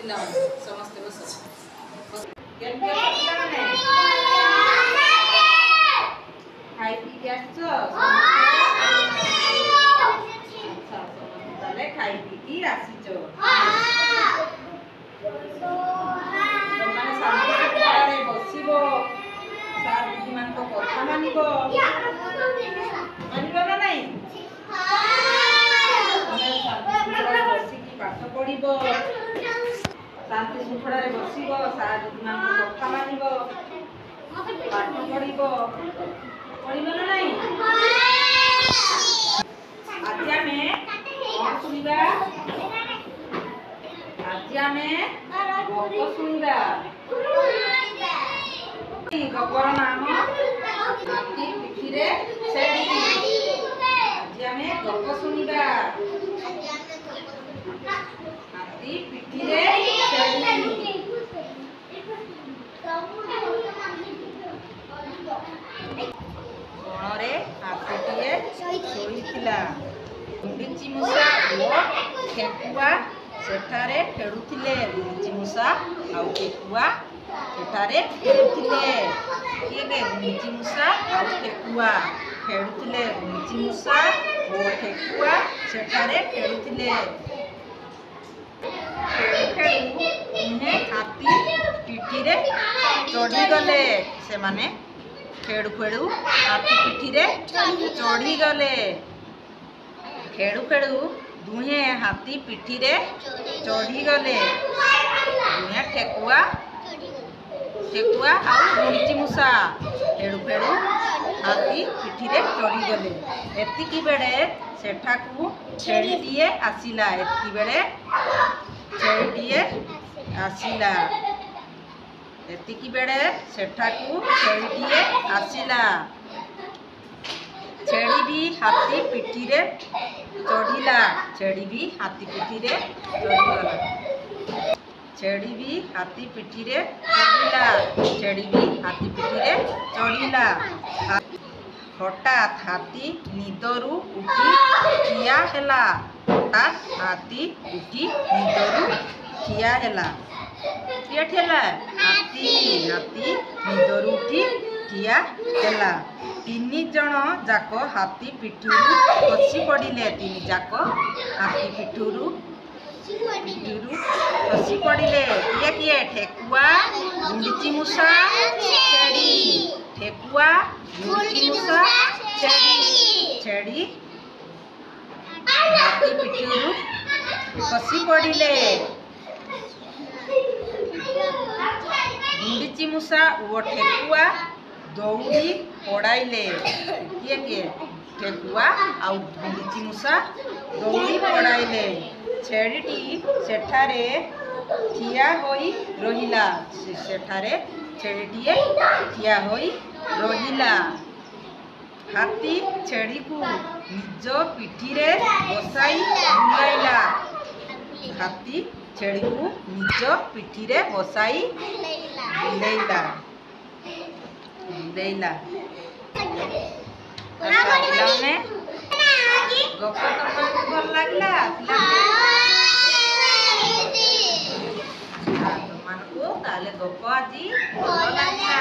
पिलाने समस्त बस केम के पिलाने खाई पी के आछो अच्छा ताले खाई पी की आसीचो तमाने शांति से बसिबो सार दीदी मान को कथा मानिबो मानिबो ना नहीं बसी की पाठ पढ़िबो शांति सुखड़ा रे बसिबो सार दीदी मान को कथा मानिबो पाठ पढ़िबो पढ़िबो ना नहीं आज हमें कौन सुनिबा आज हमें गप सुनिबा गपर नाम हाथी पिठी रे छेड़ी आज हमें गप सुनिबा हाथी पिठी रे छेड़ी कोणरे हाथीटिए शोईथिला गुंडीची मूषा ओ ठेकुआ सेठारे खेलुथिले गुंडीची मूषा आ ठेकुआ सेठारे खेलुथिले किए के गुंडीची मूषा आ ठेकुआ खेलुथिले गुंडीची मूषा ओ ठेकुआ सेठारे खेलुथिले खेलु इने हाथी पिठी रे चढ़ी गले से माने खेलु खेलु हाथी पिठी रे चढ़ी गले खेलु खेलु दुहे हाथी पिठी रे चढ़ी गले दुहे ठेकुआ ठेकुआ आ गुंडीची मूषा खेलु खेलु हाथी पिठी रे चढ़ी गले एतिकी बेले सेठाकू छेड़ीटिए आसिला एतिकी बेले छेड़ीटिए आसिला एतिकी बेले सेठाकू छेड़ीटिए आसिला छेड़ी भी हाथी पिठी रे चढ़ीला छेड़ी भी हाथी पिठी रे चढ़ीगला छेड़ी भी हाथी पिठी रे चढ़ीला छेड़ी भी हाथी पिठी रे चढ़ीला हठात हाथी निदरू उठी ठिया हेला हठात हाथी उठी निदरू ठिया हेला किए ठेला हाथी हाथी निदरू उठी ठिया हेला तीन जन जाक हाथी पिठू खसी पड़े तीन जाक हाथी पिठू खसी पड़े किए किए ठेकुआ गुंडीची मूषा छेड़ी ठेकुआ गुंडीची मूषा छेड़ी छेड़ी हाथी पिठू खसी पड़े गुंडीची मूषा वो ठेकुआ दौड़ी पड़ाइले किए किए ठेकुआ आउ गुंडीची मूषा दौड़ी पड़ाइले छेड़ीटी सेठारे ठिया होई रहिला सेठारे छेड़ीटिए ठिया होई रहिला हाथी छेड़ी को निज पिठी रे बसाई बुलाइला हाथी छेड़ी को निज पिठी रे बसाई बुलाइला बुलाइला पिलाने गप तो भल लागला तुमको ताले गप आज भल लागला